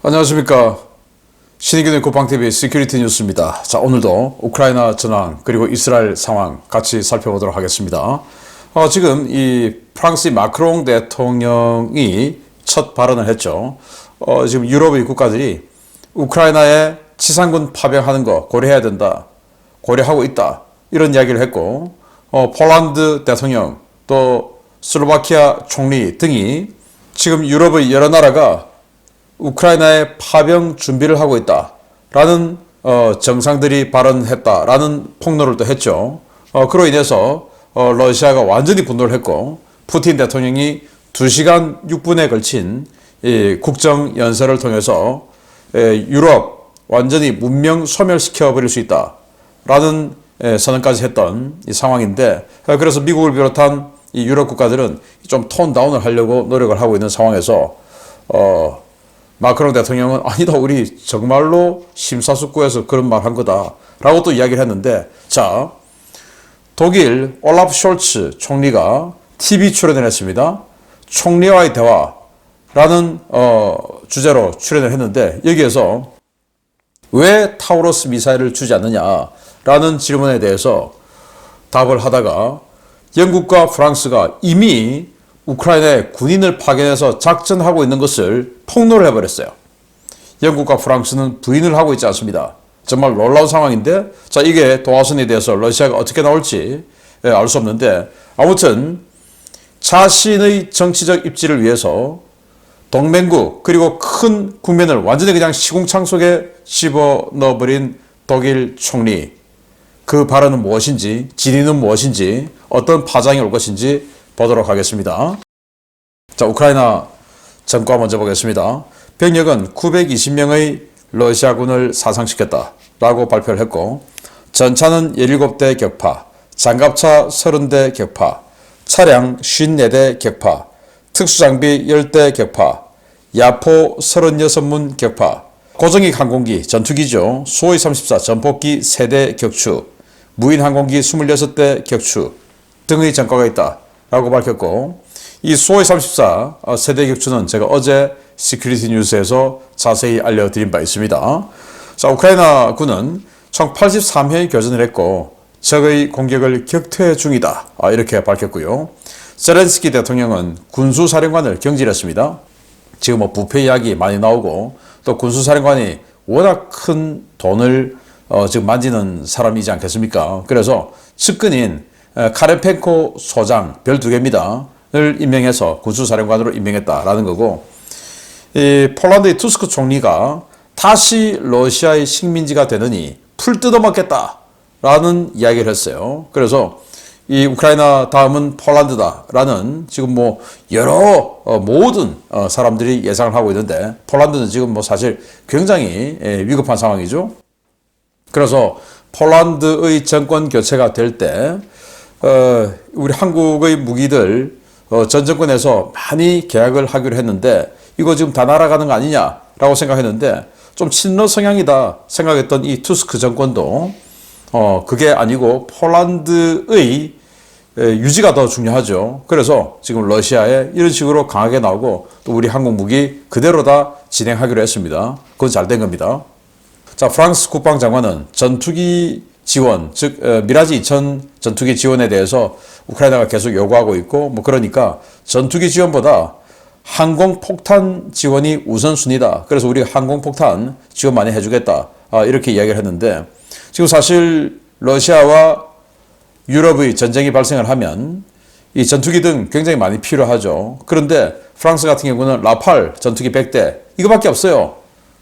안녕하십니까. 신의균의 국방TV 시큐리티 뉴스입니다. 자, 오늘도 우크라이나 전황 그리고 이스라엘 상황 같이 살펴보도록 하겠습니다. 지금 이 프랑스 마크롱 대통령이 첫 발언을 했죠. 지금 유럽의 국가들이 우크라이나에 지상군 파병하는 거 고려해야 된다. 고려하고 있다. 이런 이야기를 했고, 폴란드 대통령 또 슬로바키아 총리 등이 지금 유럽의 여러 나라가 우크라이나에 파병 준비를 하고 있다라는 정상들이 발언했다라는 폭로를 또 했죠. 그로 인해서 러시아가 완전히 분노를 했고, 푸틴 대통령이 2시간 6분에 걸친 이 국정연설을 통해서 유럽 완전히 문명 소멸시켜 버릴 수 있다라는 선언까지 했던 이 상황인데, 그래서 미국을 비롯한 이 유럽 국가들은 좀 톤 다운을 하려고 노력을 하고 있는 상황에서 마크롱 대통령은 아니다, 우리 정말로 심사숙고해서 그런 말 한 거다라고 또 이야기를 했는데, 자, 독일 올라프 숄츠 총리가 TV 출연을 했습니다. 총리와의 대화라는 주제로 출연을 했는데, 여기에서 왜 타우러스 미사일을 주지 않느냐라는 질문에 대해서 답을 하다가 영국과 프랑스가 이미 우크라이나에 군인을 파견해서 작전하고 있는 것을 폭로를 해버렸어요. 영국과 프랑스는 부인을 하고 있지 않습니다. 정말 놀라운 상황인데, 자, 이게 도화선에 대해서 러시아가 어떻게 나올지 알 수 없는데, 아무튼 자신의 정치적 입지를 위해서 동맹국 그리고 큰 국면을 완전히 그냥 시궁창 속에 집어넣어버린 독일 총리, 그 발언은 무엇인지, 진위는 무엇인지, 어떤 파장이 올 것인지 보도록 하겠습니다. 자, 우크라이나 전과 먼저 보겠습니다. 병력은 920명의 러시아군을 사상시켰다라고 발표를 했고, 전차는 17대 격파, 장갑차 30대 격파, 차량 54대 격파, 특수장비 10대 격파, 야포 36문 격파, 고정익 항공기, 전투기죠. 수호이 34 전폭기 3대 격추, 무인 항공기 26대 격추 등의 전과가 있다 라고 밝혔고, 이 수호이 34 세대 격추는 제가 어제 시큐리티 뉴스에서 자세히 알려드린 바 있습니다. 자, 우크라이나 군은 총 83회의 교전을 했고 적의 공격을 격퇴 중이다, 이렇게 밝혔고요. 젤렌스키 대통령은 군수사령관을 경질했습니다. 지금 뭐 부패 이야기 많이 나오고, 또 군수사령관이 워낙 큰 돈을 지금 만지는 사람이지 않겠습니까? 그래서 측근인 카렌펜코 소장 별 2개입니다. 을 임명해서 군수사령관으로 임명했다라는 거고, 이 폴란드의 투스크 총리가 다시 러시아의 식민지가 되느니 풀 뜯어먹겠다라는 이야기를 했어요. 그래서 이 우크라이나 다음은 폴란드다라는 지금 뭐 여러 모든 사람들이 예상을 하고 있는데, 폴란드는 지금 뭐 사실 굉장히 위급한 상황이죠. 그래서 폴란드의 정권 교체가 될 때 우리 한국의 무기들 전 정권에서 많이 계약을 하기로 했는데, 이거 지금 다 날아가는 거 아니냐라고 생각했는데, 좀 친러 성향이다 생각했던 이 투스크 정권도 그게 아니고 폴란드의 유지가 더 중요하죠. 그래서 지금 러시아에 이런 식으로 강하게 나오고, 또 우리 한국 무기 그대로 다 진행하기로 했습니다. 그건 잘 된 겁니다. 자, 프랑스 국방장관은 전투기 지원, 즉 미라지 2000 전투기 지원에 대해서 우크라이나가 계속 요구하고 있고, 뭐 그러니까 전투기 지원보다 항공폭탄 지원이 우선순위다. 그래서 우리가 항공폭탄 지원 많이 해주겠다, 이렇게 이야기를 했는데, 지금 사실 러시아와 유럽의 전쟁이 발생을 하면 이 전투기 등 굉장히 많이 필요하죠. 그런데 프랑스 같은 경우는 라팔 전투기 100대 이거밖에 없어요.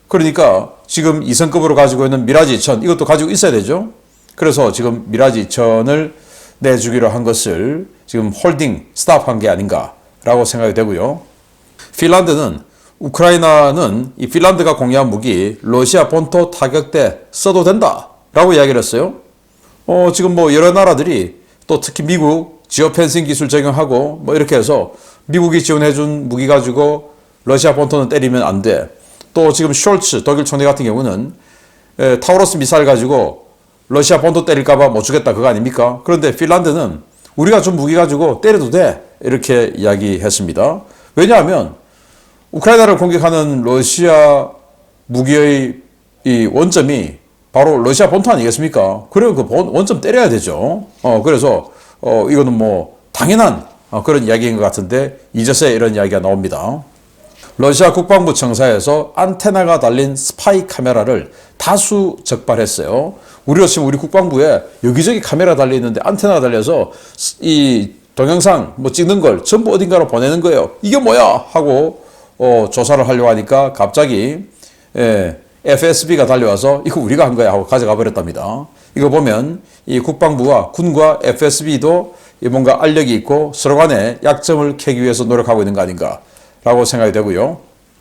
그러니까 지금 2성급으로 가지고 있는 미라지 2000 이것도 가지고 있어야 되죠. 그래서 지금 미라지 2000을 내주기로 한 것을 지금 홀딩, 스탑한 게 아닌가라고 생각이 되고요. 핀란드는 우크라이나는 이 핀란드가 공유한 무기 러시아 본토 타격대 써도 된다라고 이야기를 했어요. 지금 뭐 여러 나라들이, 또 특히 미국 지오펜싱 기술 적용하고 뭐 이렇게 해서 미국이 지원해준 무기 가지고 러시아 본토는 때리면 안 돼. 또 지금 숄츠 독일 총리 같은 경우는 타우러스 미사일 가지고 러시아 본토 때릴까봐 못 주겠다 그거 아닙니까? 그런데 핀란드는 우리가 준 무기 가지고 때려도 돼 이렇게 이야기했습니다. 왜냐하면 우크라이나를 공격하는 러시아 무기의 이 원점이 바로 러시아 본토 아니겠습니까? 그러면 그 원점 때려야 되죠. 그래서 이거는 뭐 당연한 그런 이야기인 것 같은데 이제서야 이런 이야기가 나옵니다. 러시아 국방부 청사에서 안테나가 달린 스파이 카메라를 다수 적발했어요. 우리로 치면 우리 국방부에 여기저기 카메라 달려 있는데 안테나가 달려서 이 동영상 뭐 찍는 걸 전부 어딘가로 보내는 거예요. 이게 뭐야? 하고 조사를 하려고 하니까 갑자기 FSB가 달려와서 이거 우리가 한 거야 하고 가져가 버렸답니다. 이거 보면 이 국방부와 군과 FSB도 뭔가 알력이 있고 서로 간에 약점을 캐기 위해서 노력하고 있는 거 아닌가라고 생각이 되고요.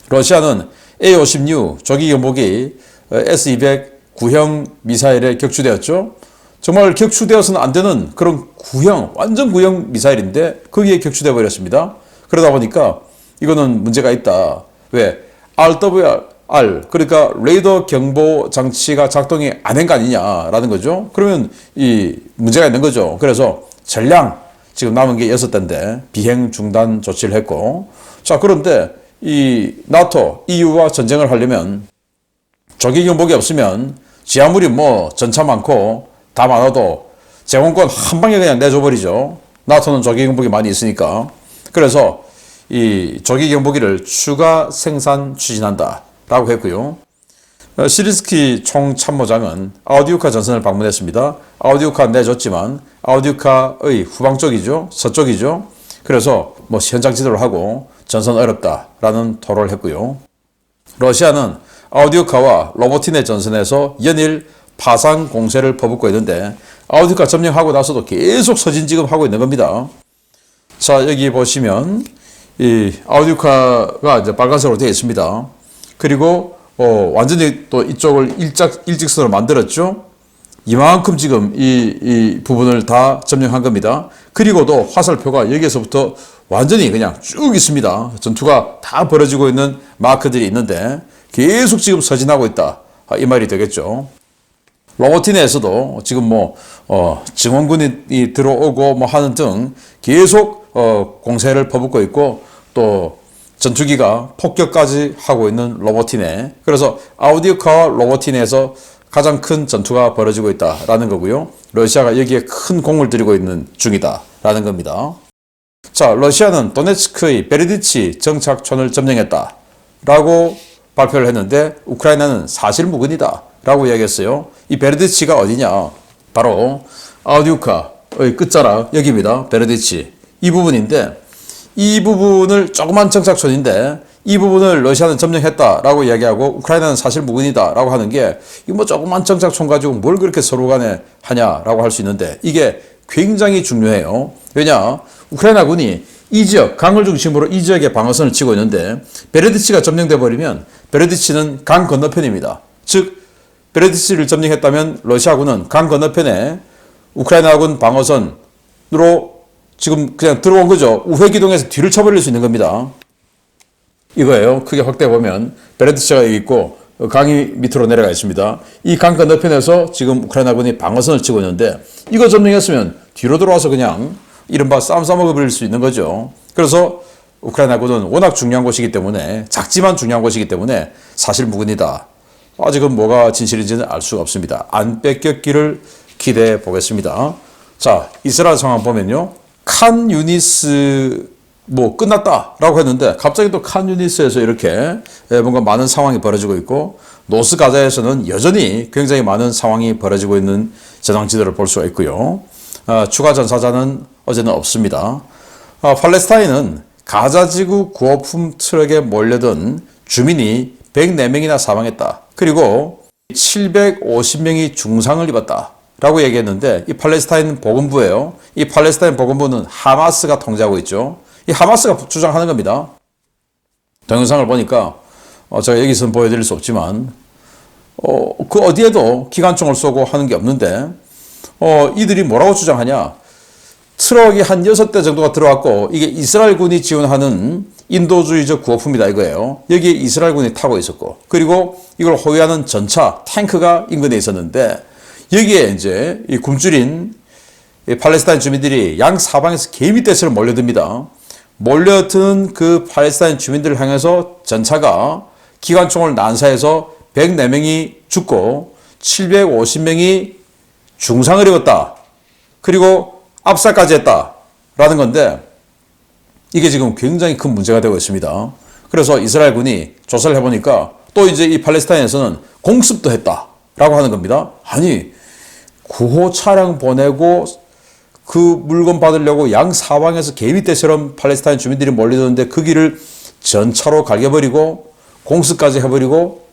러시아는 A-56 조기 경보기 S-200 구형 미사일에 격추되었죠. 정말 격추되어서는 안 되는 그런 구형, 완전 구형 미사일인데 거기에 격추되어 버렸습니다. 그러다 보니까 이거는 문제가 있다. 왜? RWR, 그러니까 레이더 경보 장치가 작동이 안 된 거 아니냐라는 거죠. 그러면 이 문제가 있는 거죠. 그래서 전량 지금 남은 게 6대인데 비행 중단 조치를 했고, 자, 그런데 이 나토, EU와 전쟁을 하려면 조기 경보기 없으면 지 아무리 뭐 전차 많고 다 많아도 제공권 한 방에 그냥 내줘버리죠. 나토는 조기 경보기 많이 있으니까. 그래서 이 조기 경보기를 추가 생산 추진한다 라고 했고요. 시리스키 총참모장은 아우디우카 전선을 방문했습니다. 아우디우카 내줬지만 아우디우카의 후방 쪽이죠. 서쪽이죠. 그래서 뭐 현장 지도를 하고 전선 어렵다라는 토로를 했고요. 러시아는 아우디우카와 로보티네 전선에서 연일 파상 공세를 퍼붓고 있는데 아우디우카 점령하고 나서도 계속 서진 지금 하고 있는 겁니다. 자, 여기 보시면 이 아우디우카가 이제 빨간색으로 되어 있습니다. 그리고 완전히 또 이쪽을 일직선으로 만들었죠. 이만큼 지금 이 부분을 다 점령한 겁니다. 그리고도 화살표가 여기에서부터 완전히 그냥 쭉 있습니다. 전투가 다 벌어지고 있는 마크들이 있는데 계속 지금 서진하고 있다. 이 말이 되겠죠. 로보티네에서도 지금 뭐 증원군이 들어오고 뭐 하는 등 계속 공세를 퍼붓고 있고 또 전투기가 폭격까지 하고 있는 로보티네. 그래서 아우디우카와 로보티네에서 가장 큰 전투가 벌어지고 있다라는 거고요. 러시아가 여기에 큰 공을 들이고 있는 중이다라는 겁니다. 자, 러시아는 도네츠크의 베르디치 정착촌을 점령했다라고 발표를 했는데 우크라이나는 사실무근이다 라고 이야기했어요. 이 베르디치가 어디냐? 바로 아우디우카의 끝자락 여기입니다. 베르디치. 이 부분인데 이 부분을 조그만 정착촌인데 이 부분을 러시아는 점령했다라고 이야기하고 우크라이나는 사실 무근이다라고 하는 게 이거 뭐 조그만 정착촌 가지고 뭘 그렇게 서로 간에 하냐라고 할 수 있는데 이게 굉장히 중요해요. 왜냐? 우크라이나 군이 이 지역, 강을 중심으로 이 지역에 방어선을 치고 있는데 베르디치가 점령돼 버리면 베르디치는 강 건너편입니다. 즉 베르디치를 점령했다면 러시아군은 강 건너편에 우크라이나군 방어선으로 지금 그냥 들어온 거죠. 우회기동에서 뒤를 쳐버릴 수 있는 겁니다. 이거예요. 크게 확대해 보면 베르디치가 여기 있고 강이 밑으로 내려가 있습니다. 이 강 건너편에서 지금 우크라이나군이 방어선을 치고 있는데 이거 점령했으면 뒤로 돌아와서 그냥 이른바 싸움 싸먹어버릴 수 있는 거죠. 그래서 우크라이나군은 워낙 중요한 곳이기 때문에 작지만 중요한 곳이기 때문에 사실 무근이다. 아직은 뭐가 진실인지는 알 수가 없습니다. 안 뺏겼기를 기대해 보겠습니다. 자, 이스라엘 상황 보면요. 칸 유니스 뭐 끝났다라고 했는데 갑자기 또 칸 유니스에서 이렇게 뭔가 많은 상황이 벌어지고 있고 노스 가자에서는 여전히 굉장히 많은 상황이 벌어지고 있는 전황 지도를 볼 수가 있고요. 추가 전사자는 어제는 없습니다. 팔레스타인은 가자지구 구호품 트럭에 몰려든 주민이 104명이나 사망했다. 그리고 750명이 중상을 입었다. 라고 얘기했는데 이 팔레스타인 보건부예요. 이 팔레스타인 보건부는 하마스가 통제하고 있죠. 이 하마스가 주장하는 겁니다. 동영상을 보니까 제가 여기서는 보여드릴 수 없지만 그 어디에도 기관총을 쏘고 하는 게 없는데 이들이 뭐라고 주장하냐. 트럭이 한 6대 정도가 들어왔고 이게 이스라엘군이 지원하는 인도주의적 구호품이다 이거예요. 여기에 이스라엘군이 타고 있었고 그리고 이걸 호위하는 전차, 탱크가 인근에 있었는데 여기에 이제 이 굶주린 팔레스타인 주민들이 양 사방에서 개미떼처럼 몰려듭니다. 몰려든 그 팔레스타인 주민들을 향해서 전차가 기관총을 난사해서 104명이 죽고 750명이 중상을 입었다. 그리고 압사까지 했다라는 건데 이게 지금 굉장히 큰 문제가 되고 있습니다. 그래서 이스라엘군이 조사를 해보니까 또 이제 이 팔레스타인에서는 공습도 했다라고 하는 겁니다. 아니 구호 차량 보내고 그 물건 받으려고 양 사방에서 개미떼처럼 팔레스타인 주민들이 몰려드는데 그 길을 전차로 갈겨버리고 공습까지 해버리고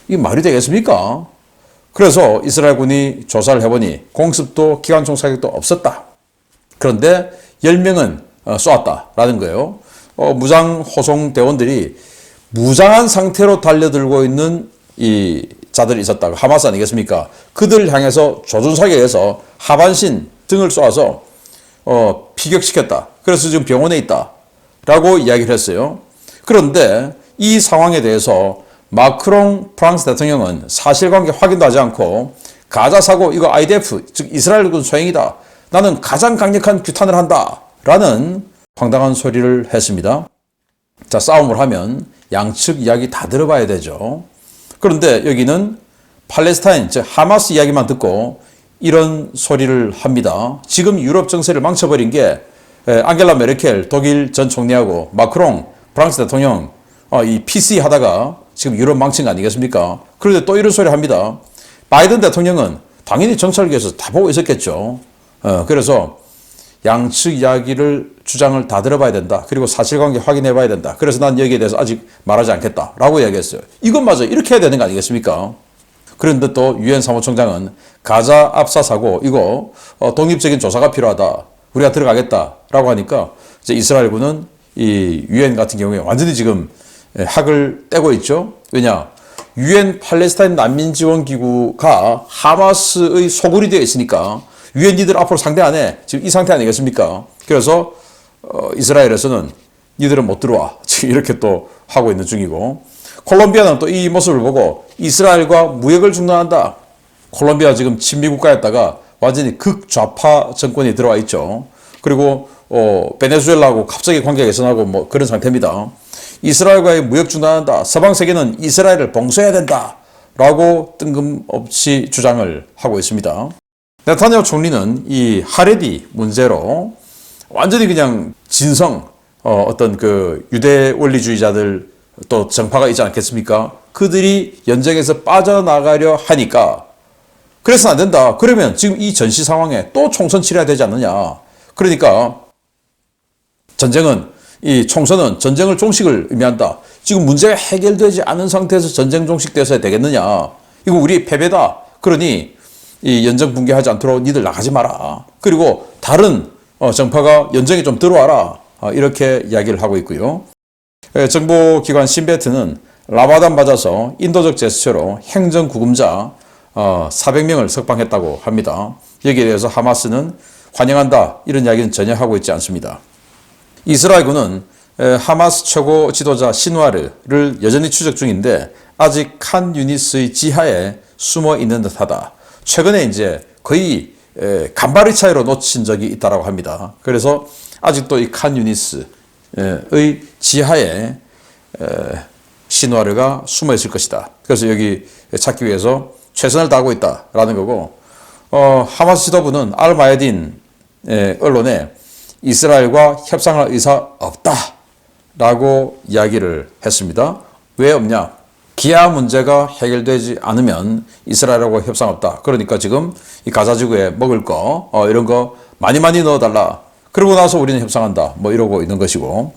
이게 말이 되겠습니까? 그래서 이스라엘군이 조사를 해보니 공습도 기관총 사격도 없었다. 그런데 10명은 쏘았다라는 거예요. 무장 호송 대원들이 무장한 상태로 달려들고 있는 이 자들이 있었다. 하마스 아니겠습니까? 그들 향해서 조준사격해서 하반신 등을 쏘아서 피격시켰다. 그래서 지금 병원에 있다라고 이야기를 했어요. 그런데 이 상황에 대해서 마크롱 프랑스 대통령은 사실관계 확인도 하지 않고 가자 사고 이거 IDF 즉 이스라엘군 소행이다. 나는 가장 강력한 규탄을 한다. 라는 황당한 소리를 했습니다. 자, 싸움을 하면 양측 이야기 다 들어봐야 되죠. 그런데 여기는 팔레스타인 즉 하마스 이야기만 듣고 이런 소리를 합니다. 지금 유럽 정세를 망쳐버린 게 앙겔라 메르켈 독일 전 총리하고 마크롱 프랑스 대통령 이 PC 하다가 지금 유럽 망친 거 아니겠습니까? 그런데 또 이런 소리 합니다. 바이든 대통령은 당연히 정찰을 위해서 다 보고 있었겠죠. 그래서 양측 이야기를 주장을 다 들어봐야 된다. 그리고 사실관계 확인해 봐야 된다. 그래서 난 여기에 대해서 아직 말하지 않겠다. 라고 이야기했어요. 이것마저 이렇게 해야 되는 거 아니겠습니까? 그런데 또 유엔 사무총장은 가자 압사 사고 이거 독립적인 조사가 필요하다. 우리가 들어가겠다. 라고 하니까 이제 이스라엘군은 이 유엔 같은 경우에 완전히 지금 학을 떼고 있죠. 왜냐? 유엔 팔레스타인 난민지원기구가 하마스의 소굴이 되어 있으니까 유엔 니들 앞으로 상대 안 해. 지금 이 상태 아니겠습니까? 그래서 이스라엘에서는 니들은 못 들어와. 지금 이렇게 또 하고 있는 중이고 콜롬비아는 또 이 모습을 보고 이스라엘과 무역을 중단한다. 콜롬비아 지금 친미국가였다가 완전히 극좌파 정권이 들어와 있죠. 그리고 베네수엘라하고 갑자기 관계가 개선하고 뭐 그런 상태입니다. 이스라엘과의 무역 중단한다. 서방 세계는 이스라엘을 봉쇄해야 된다. 라고 뜬금없이 주장을 하고 있습니다. 네타냐후 총리는 이 하레디 문제로 완전히 그냥 진성 어떤 그 유대 원리주의자들 또 정파가 있지 않겠습니까? 그들이 연정에서 빠져나가려 하니까 그래서는 안 된다. 그러면 지금 이 전시 상황에 또 총선 치러야 되지 않느냐. 그러니까 이 총선은 전쟁을 종식을 의미한다. 지금 문제가 해결되지 않은 상태에서 전쟁 종식돼서야 되겠느냐. 이거 우리 패배다. 그러니 이 연정 붕괴하지 않도록 니들 나가지 마라. 그리고 다른 정파가 연정에 좀 들어와라. 이렇게 이야기를 하고 있고요. 정보기관 신베트는 라마단 맞아서 인도적 제스처로 행정구금자 400명을 석방했다고 합니다. 여기에 대해서 하마스는 환영한다. 이런 이야기는 전혀 하고 있지 않습니다. 이스라엘군은 하마스 최고 지도자 시누아르를 여전히 추적 중인데 아직 칸 유니스의 지하에 숨어 있는 듯하다. 최근에 이제 거의 간발의 차이로 놓친 적이 있다고 합니다. 그래서 아직도 이 칸 유니스의 지하에 시누아르가 숨어 있을 것이다. 그래서 여기 찾기 위해서 최선을 다하고 있다라는 거고 하마스 지도부는 알마야딘 언론에 이스라엘과 협상할 의사 없다라고 이야기를 했습니다. 왜 없냐? 기아 문제가 해결되지 않으면 이스라엘하고 협상 없다. 그러니까 지금 이 가자지구에 먹을 거 이런 거 많이 넣어달라. 그러고 나서 우리는 협상한다. 뭐 이러고 있는 것이고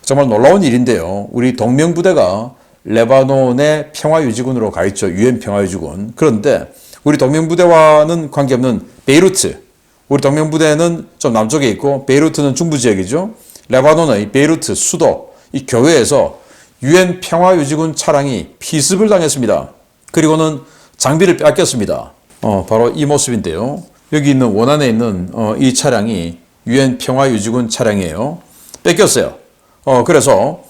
정말 놀라운 일인데요. 우리 동명부대가 레바논의 평화유지군으로 가 있죠. 유엔 평화유지군. 그런데 우리 동명부대와는 관계없는 베이루트, 우리 동명부대는 좀 남쪽에 있고 베이루트는 중부 지역이죠. 레바논의 베이루트 수도 이 교외에서 유엔 평화유지군 차량이 피습을 당했습니다. 그리고는 장비를 뺏겼습니다. 바로 이 모습인데요. 여기 있는 원안에 있는 이 차량이 유엔 평화유지군 차량이에요. 뺏겼어요. 그래서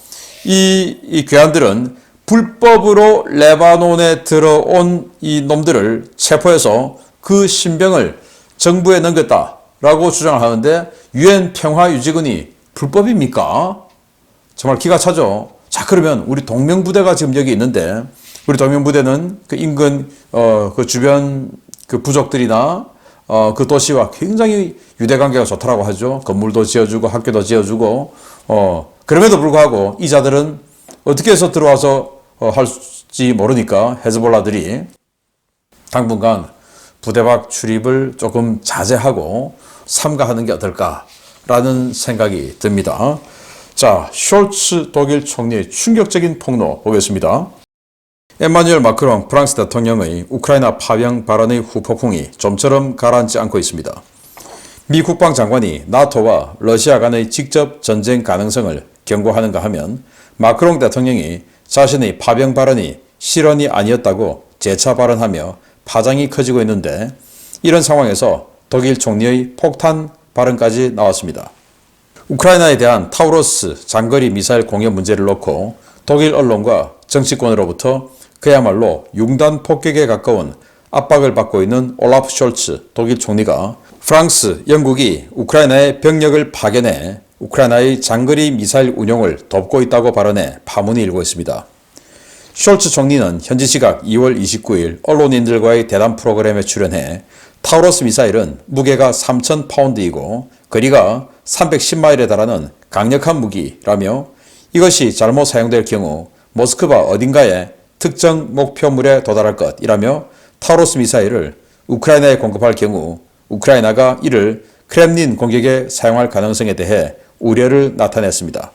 이 괴한들은 불법으로 레바논에 들어온 이 놈들을 체포해서 그 신병을 정부에 넘겼다라고 주장을 하는데 유엔 평화유지군이 불법입니까? 정말 기가 차죠. 자, 그러면 우리 동명부대가 지금 여기 있는데 우리 동명부대는 그 인근 그 주변 그 부족들이나 그 도시와 굉장히 유대관계가 좋다라고 하죠. 건물도 지어주고 학교도 지어주고 그럼에도 불구하고 이 자들은 어떻게 해서 들어와서 할지 모르니까 헤즈볼라들이 당분간 부대 밖 출입을 조금 자제하고 삼가하는 게 어떨까라는 생각이 듭니다. 자, 숄츠 독일 총리의 충격적인 폭로 보겠습니다. 에마뉴엘 마크롱 프랑스 대통령의 우크라이나 파병 발언의 후폭풍이 좀처럼 가라앉지 않고 있습니다. 미 국방장관이 나토와 러시아 간의 직접 전쟁 가능성을 경고하는가 하면 마크롱 대통령이 자신의 파병 발언이 실언이 아니었다고 재차 발언하며 파장이 커지고 있는데 이런 상황에서 독일 총리의 폭탄 발언까지 나왔습니다. 우크라이나에 대한 타우로스 장거리 미사일 공여 문제를 놓고 독일 언론과 정치권으로부터 그야말로 융단 폭격에 가까운 압박을 받고 있는 올라프 숄츠 독일 총리가 프랑스, 영국이 우크라이나의 병력을 파견해 우크라이나의 장거리 미사일 운용을 돕고 있다고 발언해 파문이 일고 있습니다. 숄츠 총리는 현지 시각 2월 29일 언론인들과의 대담 프로그램에 출연해 타우로스 미사일은 무게가 3,000파운드이고 거리가 310마일에 달하는 강력한 무기라며 이것이 잘못 사용될 경우 모스크바 어딘가에 특정 목표물에 도달할 것이라며 타우로스 미사일을 우크라이나에 공급할 경우 우크라이나가 이를 크렘린 공격에 사용할 가능성에 대해 우려를 나타냈습니다.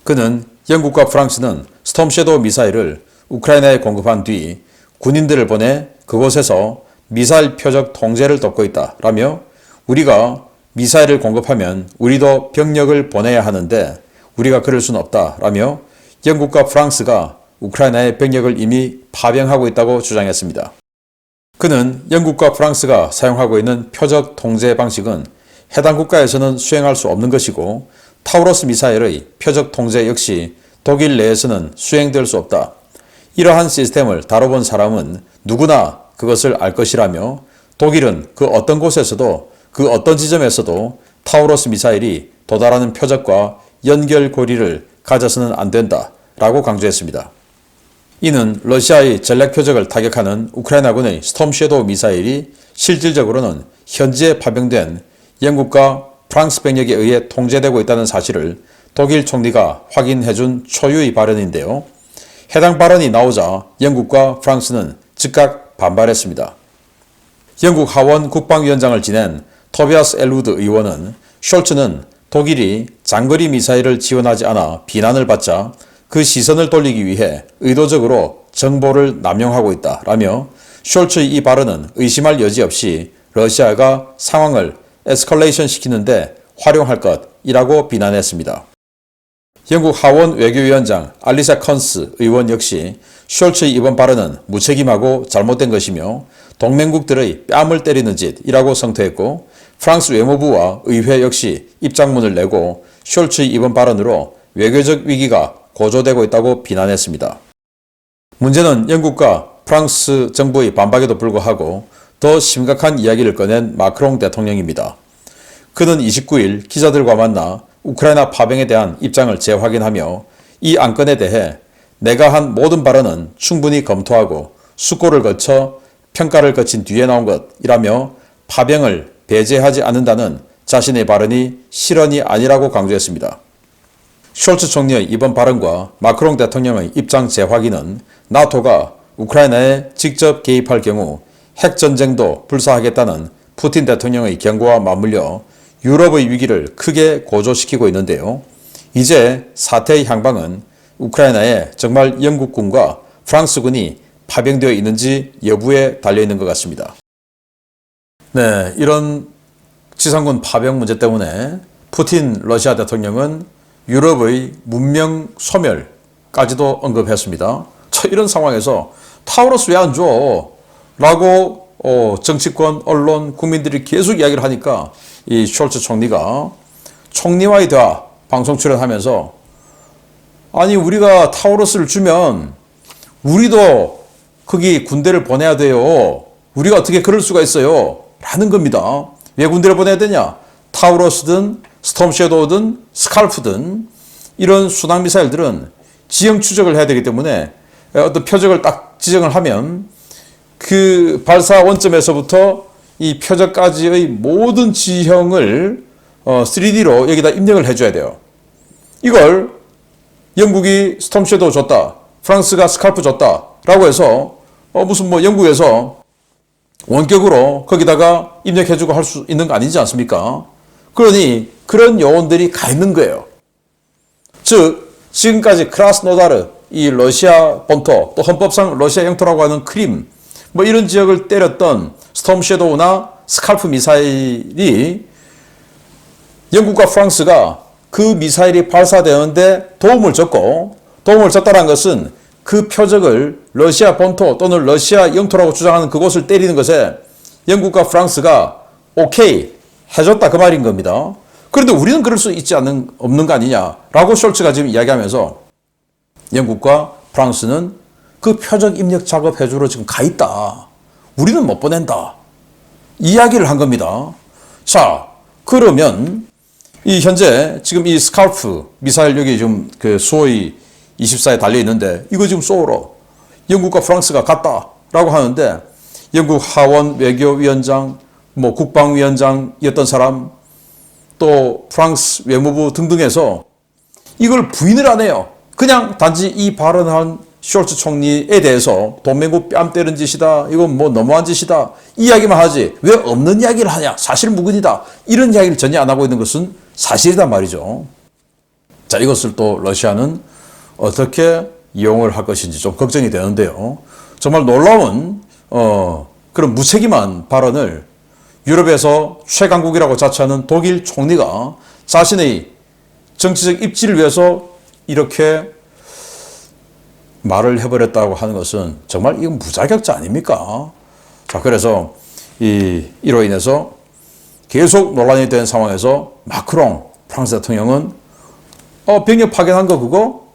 그는 영국과 프랑스는 스톰 섀도우 미사일을 우크라이나에 공급한 뒤 군인들을 보내 그곳에서 미사일 표적 통제를 돕고 있다라며 우리가 미사일을 공급하면 우리도 병력을 보내야 하는데 우리가 그럴 수는 없다라며 영국과 프랑스가 우크라이나의 병력을 이미 파병하고 있다고 주장했습니다. 그는 영국과 프랑스가 사용하고 있는 표적 통제 방식은 해당 국가에서는 수행할 수 없는 것이고 타우로스 미사일의 표적 통제 역시 독일 내에서는 수행될 수 없다. 이러한 시스템을 다뤄본 사람은 누구나 그것을 알 것이라며 독일은 그 어떤 곳에서도 그 어떤 지점에서도 타우로스 미사일이 도달하는 표적과 연결고리를 가져서는 안 된다 라고 강조했습니다. 이는 러시아의 전략 표적을 타격하는 우크라이나군의 스톰 섀도우 미사일이 실질적으로는 현지에 파병된 영국과 프랑스 병력에 의해 통제되고 있다는 사실을 독일 총리가 확인해준 초유의 발언인데요. 해당 발언이 나오자 영국과 프랑스는 즉각 반발했습니다. 영국 하원 국방위원장을 지낸 토비아스 엘우드 의원은 숄츠는 독일이 장거리 미사일을 지원하지 않아 비난을 받자 그 시선을 돌리기 위해 의도적으로 정보를 남용하고 있다라며 숄츠의 이 발언은 의심할 여지 없이 러시아가 상황을 에스컬레이션 시키는데 활용할 것이라고 비난했습니다. 영국 하원 외교위원장 알리사 컨스 의원 역시 숄츠의 이번 발언은 무책임하고 잘못된 것이며 동맹국들의 뺨을 때리는 짓이라고 성토했고 프랑스 외무부와 의회 역시 입장문을 내고 숄츠의 이번 발언으로 외교적 위기가 고조되고 있다고 비난했습니다. 문제는 영국과 프랑스 정부의 반박에도 불구하고 더 심각한 이야기를 꺼낸 마크롱 대통령입니다. 그는 29일 기자들과 만나 우크라이나 파병에 대한 입장을 재확인하며 이 안건에 대해 내가 한 모든 발언은 충분히 검토하고 숙고를 거쳐 평가를 거친 뒤에 나온 것이라며 파병을 배제하지 않는다는 자신의 발언이 실언이 아니라고 강조했습니다. 숄츠 총리의 이번 발언과 마크롱 대통령의 입장 재확인은 나토가 우크라이나에 직접 개입할 경우 핵전쟁도 불사하겠다는 푸틴 대통령의 경고와 맞물려 유럽의 위기를 크게 고조시키고 있는데요. 이제 사태의 향방은 우크라이나에 정말 영국군과 프랑스군이 파병되어 있는지 여부에 달려있는 것 같습니다. 네, 이런 지상군 파병 문제 때문에 푸틴 러시아 대통령은 유럽의 문명 소멸까지도 언급했습니다. 이런 상황에서 타우로스 왜 안 줘? 라고 정치권, 언론, 국민들이 계속 이야기를 하니까 이 숄츠 총리가 총리와의 대화 방송 출연하면서 아니 우리가 타우로스를 주면 우리도 거기 군대를 보내야 돼요. 우리가 어떻게 그럴 수가 있어요? 라는 겁니다. 왜 군대를 보내야 되냐? 타우로스든 스톰 섀도우든 스칼프든 이런 순항 미사일들은 지형 추적을 해야 되기 때문에 어떤 표적을 딱 지정을 하면 그 발사 원점에서부터 이 표적까지의 모든 지형을 3D로 여기다 입력을 해줘야 돼요. 이걸 영국이 스톰 섀도우 줬다, 프랑스가 스칼프 줬다 라고 해서 무슨 뭐 영국에서 원격으로 거기다가 입력해주고 할 수 있는 거 아니지 않습니까? 그러니 그런 요원들이 가 있는 거예요. 즉 지금까지 크라스노다르, 이 러시아 본토, 또 헌법상 러시아 영토라고 하는 크림, 뭐 이런 지역을 때렸던 스톰 섀도우나 스칼프 미사일이 영국과 프랑스가 그 미사일이 발사되는데 도움을 줬다는 것은 그 표적을 러시아 본토 또는 러시아 영토라고 주장하는 그곳을 때리는 것에 영국과 프랑스가 오케이 해줬다 그 말인 겁니다. 그런데 우리는 그럴 수 없는 거 아니냐라고 숄츠가 지금 이야기하면서 영국과 프랑스는 그 표적 입력 작업 해주러 지금 가 있다. 우리는 못 보낸다. 이야기를 한 겁니다. 자, 그러면 이 현재 지금 이 스칼프 미사일 여기 지금 그 수호이 24에 달려 있는데 이거 지금 쏘러 영국과 프랑스가 갔다라고 하는데 영국 하원 외교위원장, 뭐 국방위원장이었던 사람, 또 프랑스 외무부 등등에서 이걸 부인을 안 해요. 그냥 단지 이 발언한 숄츠 총리에 대해서 동맹국 뺨 때린 짓이다, 이건 뭐 너무한 짓이다 이야기만 하지 왜 없는 이야기를 하냐, 사실무근이다 이런 이야기를 전혀 안 하고 있는 것은 사실이란 말이죠. 자, 이것을 또 러시아는 어떻게 이용을 할 것인지 좀 걱정이 되는데요. 정말 놀라운 그런 무책임한 발언을 유럽에서 최강국이라고 자처하는 독일 총리가 자신의 정치적 입지를 위해서 이렇게 말을 해버렸다고 하는 것은 정말 이건 무자격자 아닙니까? 자, 그래서 이로 인해서 계속 논란이 된 상황에서 마크롱 프랑스 대통령은 병력 파견한 거 그거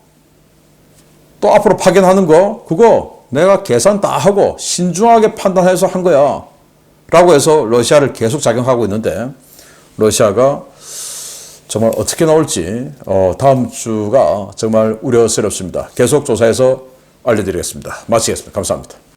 또 앞으로 파견하는 거 그거 내가 계산 다 하고 신중하게 판단해서 한 거야 라고 해서 러시아를 계속 작용하고 있는데 러시아가 정말 어떻게 나올지 다음 주가 정말 우려스럽습니다. 계속 조사해서 알려드리겠습니다. 마치겠습니다. 감사합니다.